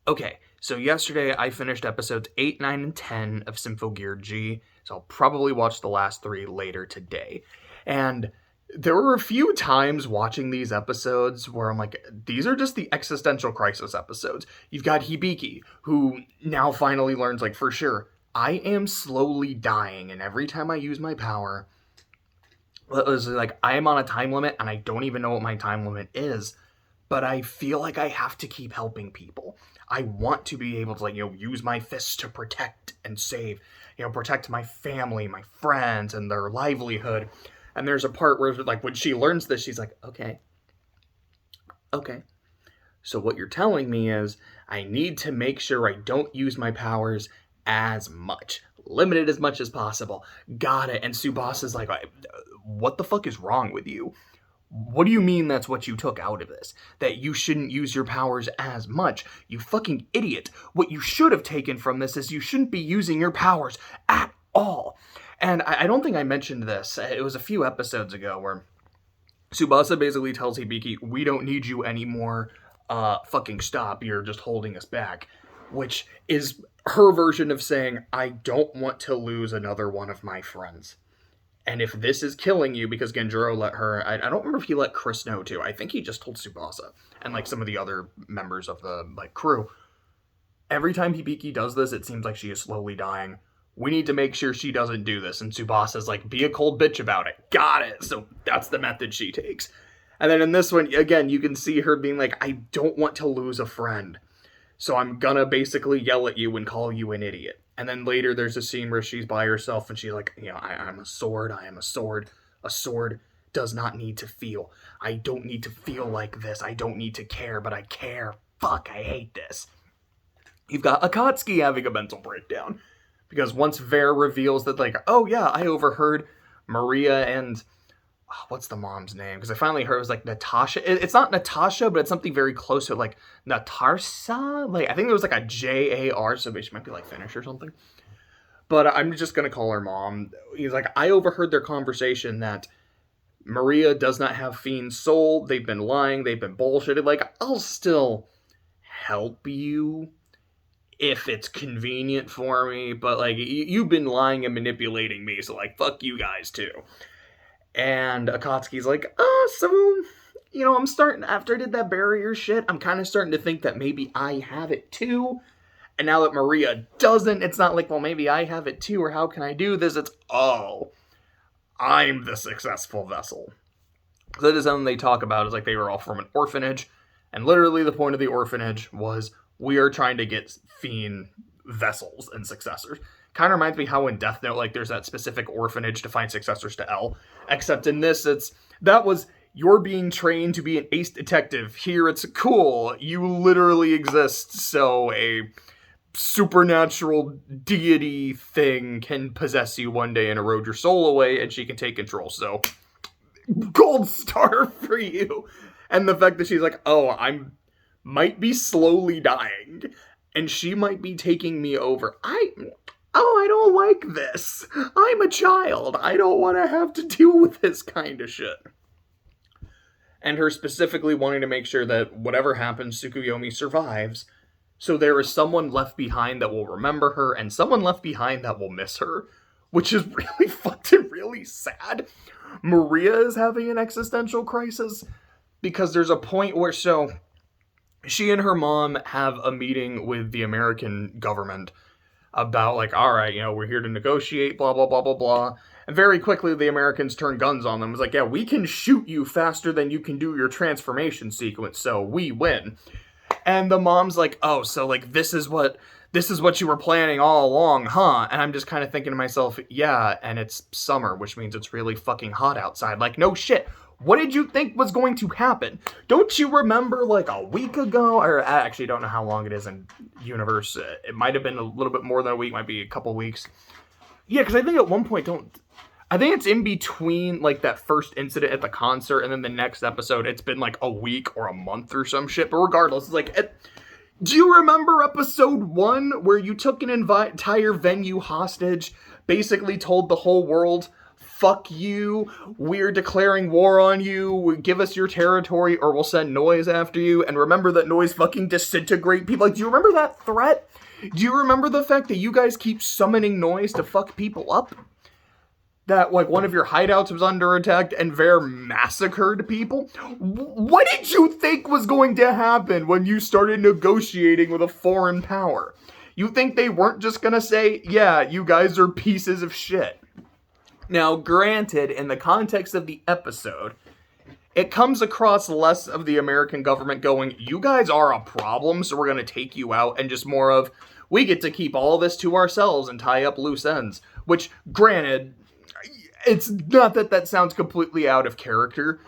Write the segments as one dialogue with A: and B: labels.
A: Okay, so yesterday I finished episodes 8, 9, and 10 of Symphogear G, so I'll probably watch the last 3 later today. And there were a few times watching these episodes where I'm like, these are just the existential crisis episodes. You've got Hibiki, who now finally learns, like, for sure, I am slowly dying, and every time I use my power, it was like, I am on a time limit, and I don't even know what my time limit is, but I feel like I have to keep helping people. I want to be able to, like, use my fists to protect and save, protect my family, my friends, and their livelihood. And there's a part where, like, when she learns this, she's like, okay. So what you're telling me is I need to make sure I don't use my powers as much. Limit it as much as possible. Got it. And Tsubasa's like, what the fuck is wrong with you? What do you mean that's what you took out of this? That you shouldn't use your powers as much? You fucking idiot. What you should have taken from this is you shouldn't be using your powers at all. And I don't think I mentioned this. It was a few episodes ago where Tsubasa basically tells Hibiki, we don't need you anymore. Fucking stop. You're just holding us back. Which is her version of saying, I don't want to lose another one of my friends. And if this is killing you, because Genjuro let her, I don't remember if he let Chris know too. I think he just told Tsubasa and, like, some of the other members of the, like, crew. Every time Hibiki does this, it seems like she is slowly dying. We need to make sure she doesn't do this. And Tsubasa's like, be a cold bitch about it. Got it. So that's the method she takes. And then in this one, again, you can see her being like, I don't want to lose a friend. So I'm gonna basically yell at you and call you an idiot. And then later there's a scene where she's by herself and she's like, I'm a sword, I am a sword. A sword does not need to feel. I don't need to feel like this. I don't need to care, but I care. Fuck, I hate this. You've got Akatsuki having a mental breakdown. Because once Ver reveals that, like, oh yeah, I overheard Maria and... what's the mom's name? Because I finally heard it was like Natasha. It's not Natasha, but it's something very close to it, like Natarsa. Like, I think there was like a Jar, so she might be like Finnish or something. But I'm just gonna call her mom. He's like, I overheard their conversation that Maria does not have Fiend's soul. They've been lying. They've been bullshitted. Like, I'll still help you if it's convenient for me, but like, you've been lying and manipulating me, so like, fuck you guys too. And Akatsuki's like, I'm starting, after I did that barrier shit, I'm kind of starting to think that maybe I have it too. And now that Maria doesn't, it's not like, well, maybe I have it too, or how can I do this? It's, I'm the successful vessel. So that is something they talk about, is like they were all from an orphanage, and literally the point of the orphanage was, we are trying to get Fiend vessels and successors. Kind of reminds me how in Death Note, like, there's that specific orphanage to find successors to L. Except in this, you're being trained to be an ace detective. Here, it's cool. You literally exist, so a supernatural deity thing can possess you one day and erode your soul away, and she can take control. So, gold star for you. And the fact that she's like, I might be slowly dying, and she might be taking me over. I don't like this. I'm a child. I don't want to have to deal with this kind of shit. And her specifically wanting to make sure that whatever happens, Tsukuyomi survives. So there is someone left behind that will remember her, and someone left behind that will miss her. Which is really fucking really sad. Maria is having an existential crisis. Because there's a point where, she and her mom have a meeting with the American government about, like, all right, we're here to negotiate, blah, blah, blah, blah, blah. And very quickly, the Americans turn guns on them. It's like, yeah, we can shoot you faster than you can do your transformation sequence, so we win. And the mom's like, oh, so, like, this is what you were planning all along, huh? And I'm just kind of thinking to myself, yeah, and it's summer, which means it's really fucking hot outside. Like, no shit. What did you think was going to happen? Don't you remember, like, a week ago? Or I actually don't know how long it is in universe. It might have been a little bit more than a week. Might be a couple weeks. Yeah, because I think at one point, I think it's in between, like, that first incident at the concert and then the next episode, it's been, like, a week or a month or some shit. But regardless, it's like, do you remember episode 1 where you took an entire venue hostage, basically told the whole world, fuck you, we're declaring war on you, give us your territory or we'll send Noise after you, and remember that Noise fucking disintegrate people. Like, do you remember that threat? Do you remember the fact that you guys keep summoning Noise to fuck people up? That, like, one of your hideouts was under attack and Ver massacred people? What did you think was going to happen when you started negotiating with a foreign power? You think they weren't just gonna say, yeah, you guys are pieces of shit? Now, granted, in the context of the episode, it comes across less of the American government going, you guys are a problem, so we're gonna take you out, and just more of, we get to keep all this to ourselves and tie up loose ends. Which, granted, it's not that that sounds completely out of character,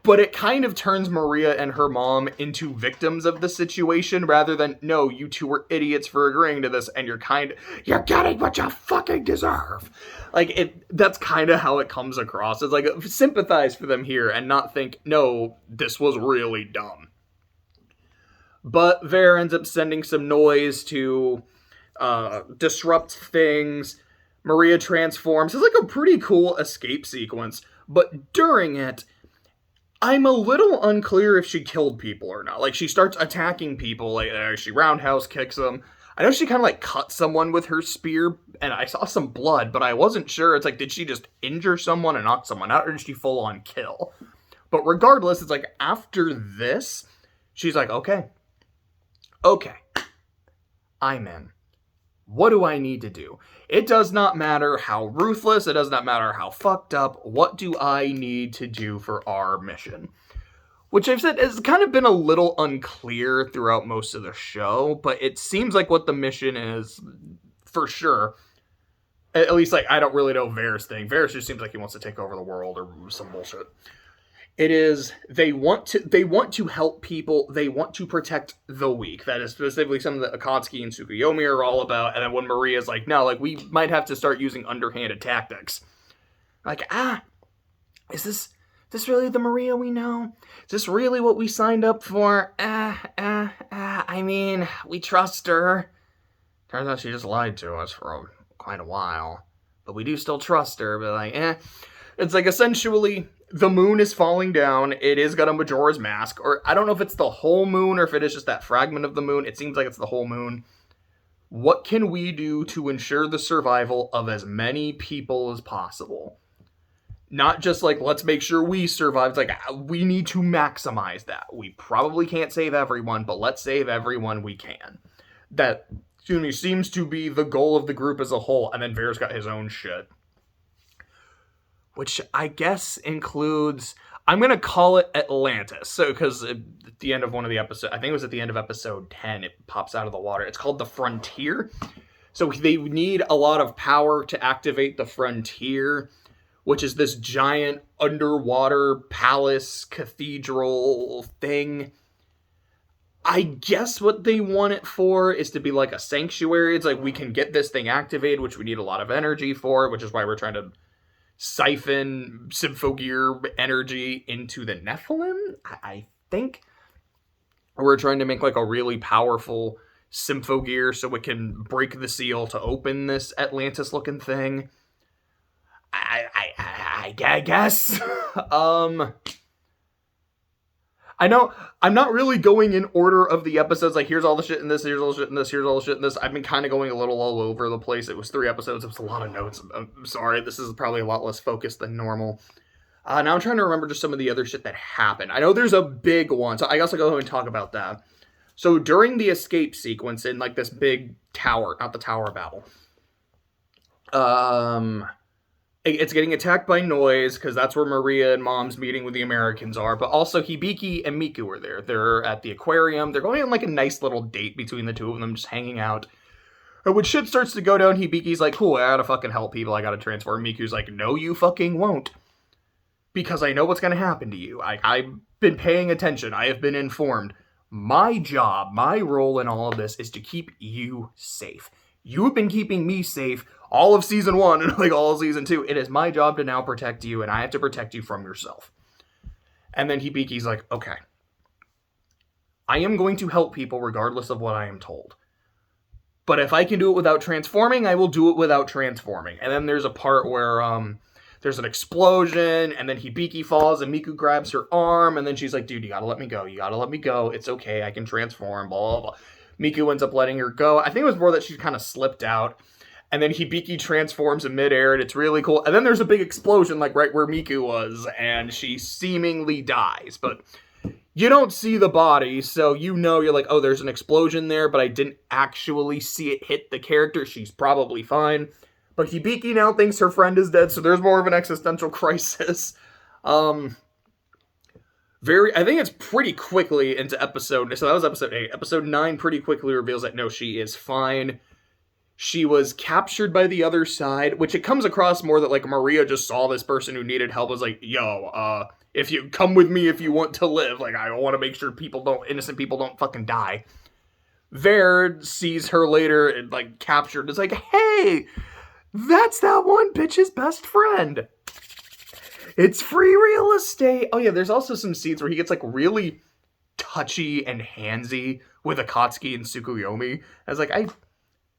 A: but it kind of turns Maria and her mom into victims of the situation rather than, no, you two were idiots for agreeing to this and you're getting what you fucking deserve. Like, that's kind of how it comes across. It's like, sympathize for them here and not think, no, this was really dumb. But Ver ends up sending some Noise to disrupt things. Maria transforms. It's like a pretty cool escape sequence. But during it, I'm a little unclear if she killed people or not. Like, she starts attacking people. Like, she roundhouse kicks them. I know she kind of, like, cut someone with her spear, and I saw some blood, but I wasn't sure. It's like, did she just injure someone and knock someone out, or did she full-on kill? But regardless, it's like, after this, she's like, okay, I'm in. What do I need to do? It does not matter how ruthless, it does not matter how fucked up, what do I need to do for our mission? Which I've said has kind of been a little unclear throughout most of the show, but it seems like what the mission is, for sure. At least, like, I don't really know Ver's thing. Ver just seems like he wants to take over the world or some bullshit. It is, they want to help people, they want to protect the weak. That is specifically something that Akatsuki and Tsukuyomi are all about, and then when Maria's like, no, like, we might have to start using underhanded tactics. Like, is this really the Maria we know? Is this really what we signed up for? I mean, we trust her. Turns out she just lied to us for quite a while. But we do still trust her, but like, It's like, essentially, the moon is falling down, it is got a Majora's Mask, or I don't know if it's the whole moon or if it is just that fragment of the moon. It seems like it's the whole moon. What can we do to ensure the survival of as many people as possible? Not just like, let's make sure we survive. It's like, we need to maximize that. We probably can't save everyone, but let's save everyone we can. That seems to be the goal of the group as a whole, and then Ver's got his own shit. Which I guess includes, I'm going to call it Atlantis. So, because at the end of one of the episodes, I think it was at the end of episode 10, it pops out of the water. It's called the Frontier. So they need a lot of power to activate the Frontier, which is this giant underwater palace cathedral thing. I guess what they want it for is to be like a sanctuary. It's like, we can get this thing activated, which we need a lot of energy for, which is why we're trying to siphon Symphogear energy into the Nephilim, I think. We're trying to make like a really powerful Symphogear so it can break the seal to open this Atlantis-looking thing. I guess. I know I'm not really going in order of the episodes, like, here's all the shit in this, here's all the shit in this, here's all the shit in this. I've been kind of going a little all over the place. It was 3 episodes, it was a lot of notes. I'm sorry, this is probably a lot less focused than normal. Now I'm trying to remember just some of the other shit that happened. I know there's a big one, so I guess I'll go ahead and talk about that. So during the escape sequence in, like, this big tower, not the Tower of Babel, it's getting attacked by Noise, because that's where Maria and Mom's meeting with the Americans are. But also, Hibiki and Miku are there. They're at the aquarium. They're going on, like, a nice little date between the two of them, just hanging out. And when shit starts to go down, Hibiki's like, cool, I gotta fucking help people. I gotta transform. Miku's like, no, you fucking won't. Because I know what's gonna happen to you. I've been paying attention. I have been informed. My job, my role in all of this is to keep you safe. You have been keeping me safe all of season 1 and like all of season 2. It is my job to now protect you, and I have to protect you from yourself. And then Hibiki's like, okay, I am going to help people regardless of what I am told. But if I can do it without transforming, I will do it without transforming. And then there's a part where there's an explosion, and then Hibiki falls, and Miku grabs her arm, and then she's like, dude, you gotta let me go. You gotta let me go. It's okay. I can transform, blah, blah, blah. Miku ends up letting her go. I think it was more that she kind of slipped out. And then Hibiki transforms in midair, and it's really cool. And then there's a big explosion, like right where Miku was, and she seemingly dies. But you don't see the body, so you know, you're like, oh, there's an explosion there, but I didn't actually see it hit the character. She's probably fine. But Hibiki now thinks her friend is dead, so there's more of an existential crisis. I think it's pretty quickly into episode, so that was episode 8. Episode 9 pretty quickly reveals that no, she is fine. She was captured by the other side, which it comes across more that, like, Maria just saw this person who needed help, was like, yo, if you come with me if you want to live, like, I want to make sure innocent people don't fucking die. Vare sees her later and, like, captured, is like, hey, that's that one bitch's best friend. It's free real estate. Oh yeah, there's also some scenes where he gets, like, really touchy and handsy with Akatsuki and Tsukuyomi. I was like, I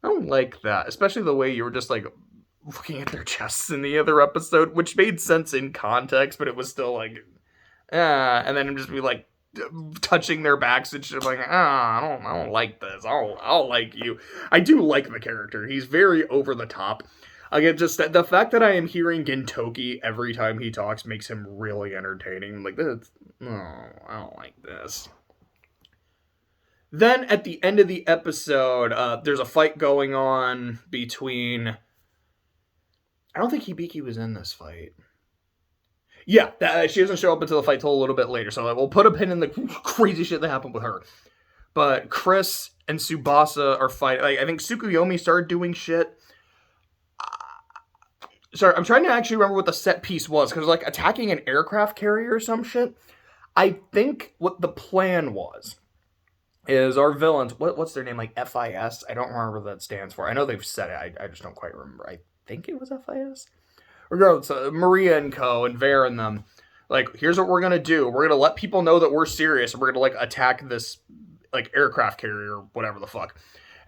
A: don't like that, especially the way you were just, like, looking at their chests in the other episode, which made sense in context, but it was still like, and then just be like touching their backs and shit, like, I don't like this. I'll like you. I do like the character. He's very over the top. Again, just the fact that I am hearing Gintoki every time he talks makes him really entertaining. Like, this, I don't like this. Then, at the end of the episode, there's a fight going on between... I don't think Hibiki was in this fight. Yeah, she doesn't show up until the fight till a little bit later, so we'll put a pin in the crazy shit that happened with her. But Chris and Tsubasa are fighting. Like, I think Tsukuyomi started doing shit. Sorry, I'm trying to actually remember what the set piece was, because like attacking an aircraft carrier or some shit. I think what the plan was is our villains, what's their name, like FIS? I don't remember what that stands for. I know they've said it, I just don't quite remember. I think it was FIS? Regardless, Maria and co. and Vare and them, like, here's what we're gonna do. We're gonna let people know that we're serious, and we're gonna, like, attack this, like, aircraft carrier, or whatever the fuck.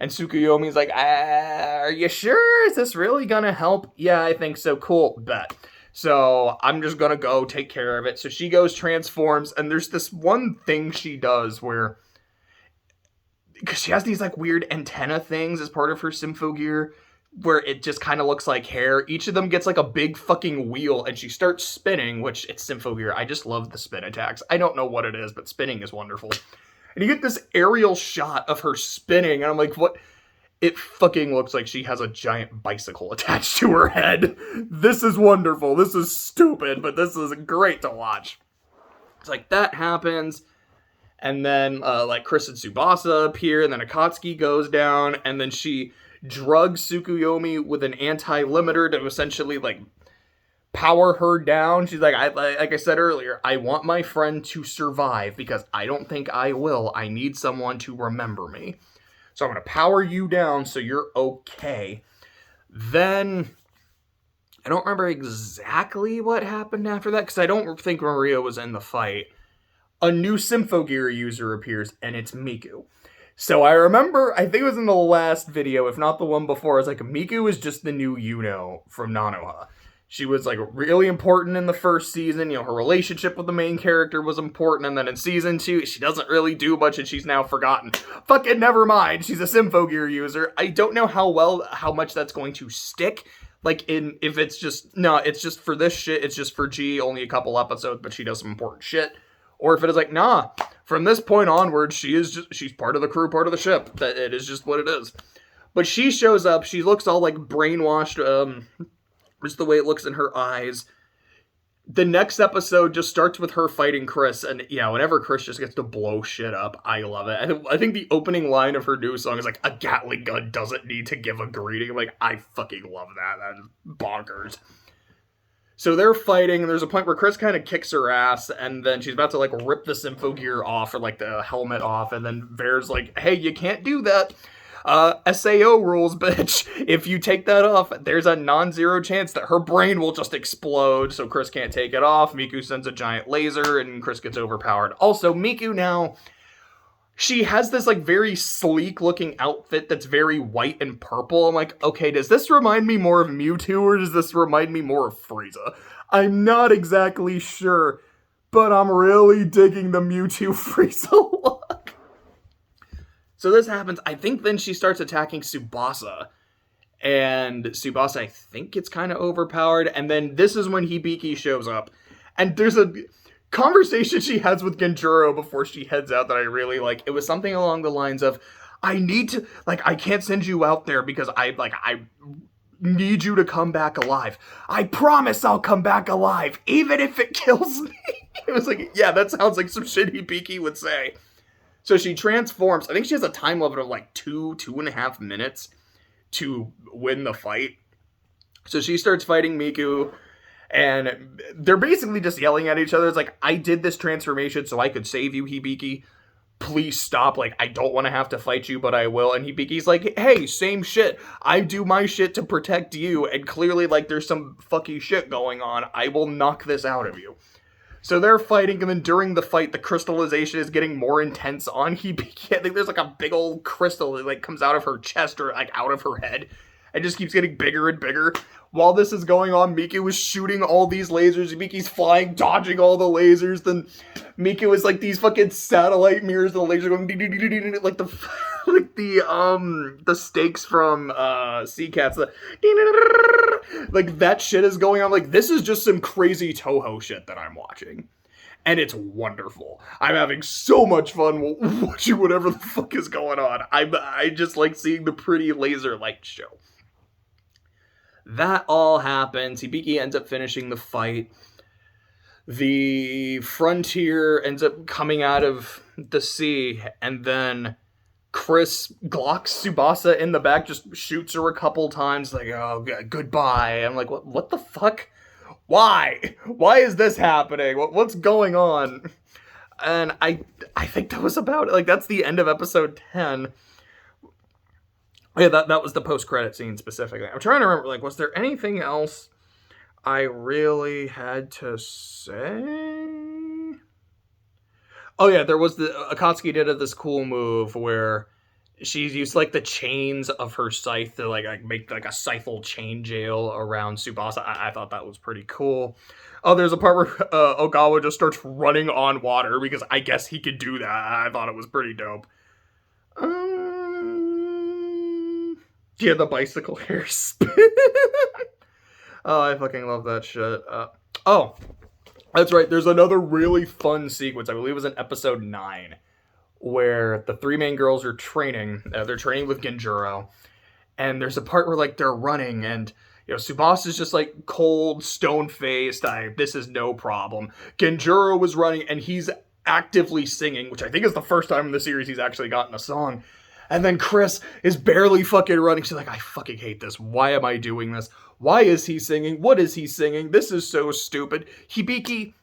A: And Tsukuyomi's like, are you sure? Is this really gonna help? Yeah, I think so. Cool, bet. So I'm just gonna go take care of it. So she goes, transforms, and there's this one thing she does where, because she has these, like, weird antenna things as part of her Symphogear, where it just kind of looks like hair. Each of them gets, like, a big fucking wheel, and she starts spinning, which, it's Symphogear. I just love the spin attacks. I don't know what it is, but spinning is wonderful. And you get this aerial shot of her spinning, and I'm like, what? It fucking looks like she has a giant bicycle attached to her head. This is wonderful. This is stupid, but this is great to watch. It's like, that happens, and then, like, Chris and Tsubasa appear, and then Akatsuki goes down, and then she drugs Tsukuyomi with an anti-limiter to essentially, like, power her down. She's like, like I said earlier, I want my friend to survive because I don't think I will. I need someone to remember me. So I'm going to power you down so you're okay. Then, I don't remember exactly what happened after that because I don't think Maria was in the fight. A new Symphogear user appears, and it's Miku. So I remember, I think it was in the last video, if not the one before, I was like, Miku is just the new Yuno from Nanoha. She was, like, really important in the first season. You know, her relationship with the main character was important. And then in season 2, she doesn't really do much and she's now forgotten. Fucking never mind. She's a Symphogear user. I don't know how much that's going to stick. Like, if it's just, no, it's just for this shit. It's just for G, only a couple episodes, but she does some important shit. Or if it is like, nah, from this point onward, she's part of the crew, part of the ship. That it is just what it is. But she shows up. She looks all, like, brainwashed, just the way it looks in her eyes. The next episode just starts with her fighting Chris, and yeah, whenever Chris just gets to blow shit up, I love it. I think the opening line of her new song is like, a Gatling gun doesn't need to give a greeting. I'm like, I fucking love that. That is bonkers. So they're fighting, and there's a point where Chris kind of kicks her ass, and then she's about to, like, rip the Symphogear off, or, like, the helmet off, and then Vare's like, hey, you can't do that. SAO rules, bitch. If you take that off, there's a non-zero chance that her brain will just explode, so Chris can't take it off. Miku sends a giant laser, and Chris gets overpowered. Also, Miku now, she has this, like, very sleek-looking outfit that's very white and purple. I'm like, okay, does this remind me more of Mewtwo, or does this remind me more of Frieza? I'm not exactly sure, but I'm really digging the Mewtwo Frieza look. So this happens. I think then she starts attacking Tsubasa. And Tsubasa, I think, it's kind of overpowered. And then this is when Hibiki shows up. And there's a conversation she has with Genjuro before she heads out that I really like. It was something along the lines of, I need to, like, I can't send you out there because I need you to come back alive. I promise I'll come back alive, even if it kills me. It was like, yeah, that sounds like some shit Hibiki would say. So she transforms. I think she has a time limit of like 2.5 minutes to win the fight. So she starts fighting Miku, and they're basically just yelling at each other. It's like, I did this transformation so I could save you, Hibiki. Please stop. Like, I don't want to have to fight you, but I will. And Hibiki's like, hey, same shit. I do my shit to protect you, and clearly, like, there's some fucky shit going on. I will knock this out of you. So they're fighting, and then during the fight, the crystallization is getting more intense on Hibiki. I think there's like a big old crystal that like comes out of her chest or like out of her head. It just keeps getting bigger and bigger. While this is going on, Miku is shooting all these lasers. Miki's flying, dodging all the lasers. Then Miku is like these fucking satellite mirrors. The laser going like the stakes from Sea Cats. Like that shit is going on. Like this is just some crazy Toho shit that I'm watching. And it's wonderful. I'm having so much fun watching whatever the fuck is going on. I just like seeing the pretty laser light show. That all happens. Hibiki ends up finishing the fight. The Frontier ends up coming out of the sea, and then Chris Glocks Tsubasa in the back, just shoots her a couple times, like, oh, goodbye. I'm like, what the fuck? Why? Why is this happening? What's going on? And I think that was about it. Like, that's the end of episode 10. Yeah, that was the post-credit scene specifically. I'm trying to remember, like, was there anything else I really had to say? Oh yeah, there was Akatsuki did this cool move where she used like the chains of her scythe to like make like a scythal chain jail around Tsubasa. I thought that was pretty cool. Oh, there's a part where Ogawa just starts running on water because I guess he could do that. I thought it was pretty dope. Yeah, the bicycle hair spin. Oh, I fucking love that shit. Oh, that's right. There's another really fun sequence. I believe it was in episode 9, where the 3 main girls are training. They're training with Genjuro, and there's a part where like they're running, and you know Tsubasa's just like cold, stone-faced. This is no problem. Genjuro was running, and he's actively singing, which I think is the first time in the series he's actually gotten a song. And then Chris is barely fucking running. She's like, I fucking hate this. Why am I doing this? Why is he singing? What is he singing? This is so stupid. Hibiki,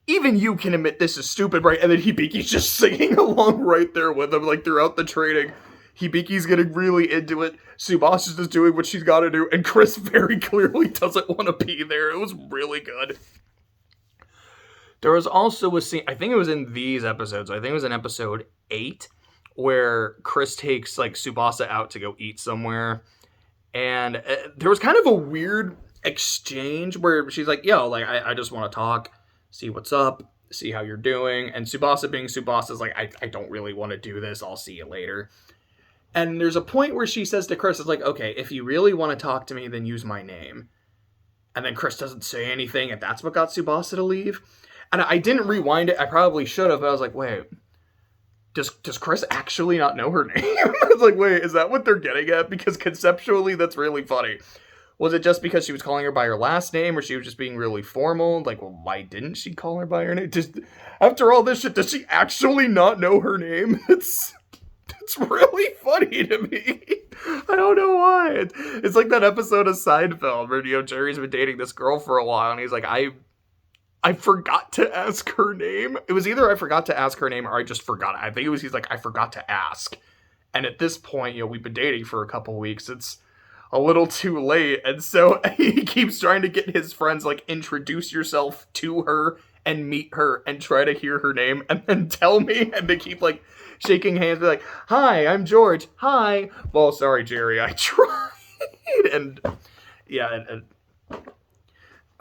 A: even you can admit this is stupid, right? And then Hibiki's just singing along right there with him, like throughout the training. Hibiki's getting really into it. Tsubasa's just doing what she's got to do. And Chris very clearly doesn't want to be there. It was really good. There was also a scene, I think it was in these episodes. I think it was in episode 8. Where Chris takes, like, Tsubasa out to go eat somewhere. And there was kind of a weird exchange where she's like, yo, like, I just want to talk, see what's up, see how you're doing. And Tsubasa being Tsubasa is like, I don't really want to do this. I'll see you later. And there's a point where she says to Chris, it's like, okay, if you really want to talk to me, then use my name. And then Chris doesn't say anything, and that's what got Tsubasa to leave. And I didn't rewind it. I probably should have, but I was like, wait. Does Chris actually not know her name? I was like, wait, is that what they're getting at? Because conceptually, that's really funny. Was it just because she was calling her by her last name, or she was just being really formal? Like, well, why didn't she call her by her name? Just after all this shit, does she actually not know her name? It's really funny to me. I don't know why. It's like that episode of Seinfeld where, you know, Jerry's been dating this girl for a while, and he's like, I forgot to ask her name. It was either I forgot to ask her name or I just forgot. I think it was he's like, I forgot to ask. And at this point, you know, we've been dating for a couple weeks. It's a little too late. And so he keeps trying to get his friends, like, introduce yourself to her and meet her and try to hear her name and then tell me. And they keep, like, shaking hands, like, hi, I'm George. Hi. Well, sorry, Jerry, I tried. And yeah, and oh,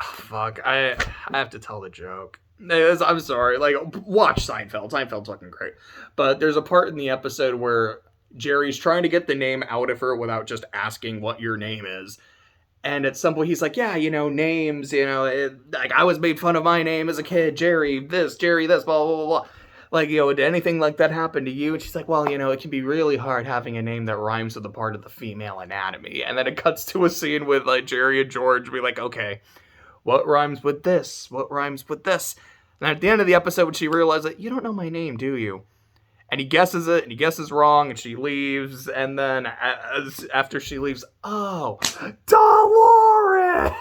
A: fuck, I have to tell the joke. I'm sorry. Like, watch Seinfeld. Seinfeld's fucking great. But there's a part in the episode where Jerry's trying to get the name out of her without just asking what your name is. And at some point, he's like, yeah, names, like, I was made fun of my name as a kid. Jerry this, blah, blah, blah, blah. Like, did anything like that happen to you? And she's like, well, it can be really hard having a name that rhymes with a part of the female anatomy. And then it cuts to a scene with, like, Jerry and George be like, okay, what rhymes with this? What rhymes with this? And at the end of the episode, when she realizes that, you don't know my name, do you? And he guesses it, and he guesses wrong, and she leaves. And then after she leaves, oh, Dolores!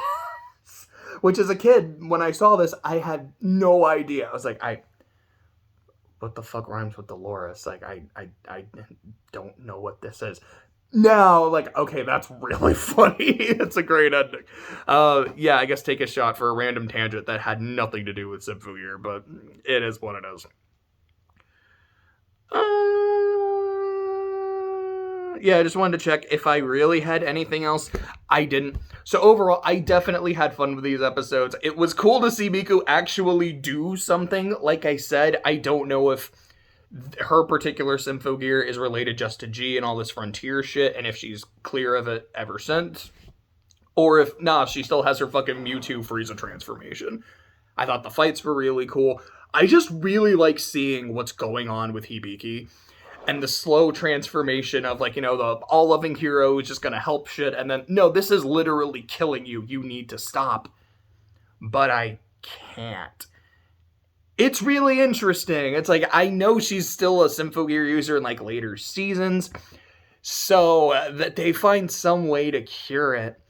A: Which, as a kid, when I saw this, I had no idea. I was like, what the fuck rhymes with Dolores? Like, I don't know what this is. Now, like, okay, that's really funny. It's a great ending. Yeah, I guess take a shot for a random tangent that had nothing to do with Symphogear, but it is what it is. Yeah, I just wanted to check if I really had anything else. I didn't. So overall, I definitely had fun with these episodes. It was cool to see Miku actually do something. Like I said, I don't know if her particular Symphogear is related just to G and all this frontier shit, and if she's clear of it ever since. Or if, she still has her fucking Mewtwo Frieza transformation. I thought the fights were really cool. I just really like seeing what's going on with Hibiki. And the slow transformation of, like, the all-loving hero who's just gonna help shit, and then, no, this is literally killing you. You need to stop. But I can't. It's really interesting. It's like, I know she's still a Symphogear user in, like, later seasons, so that they find some way to cure it.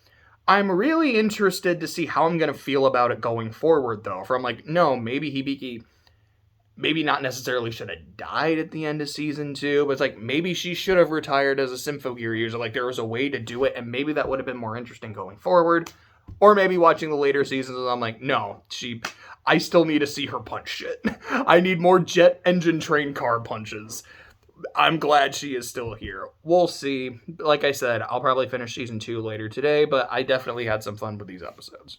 A: I'm really interested to see how I'm going to feel about it going forward, though. From, like, no, maybe Hibiki, maybe not necessarily should have died at the end of season 2, but it's like, maybe she should have retired as a Symphogear user. Like, there was a way to do it, and maybe that would have been more interesting going forward. Or maybe watching the later seasons, and I'm like, no, I still need to see her punch shit. I need more jet engine train car punches. I'm glad she is still here. We'll see. Like I said, I'll probably finish season 2 later today, but I definitely had some fun with these episodes.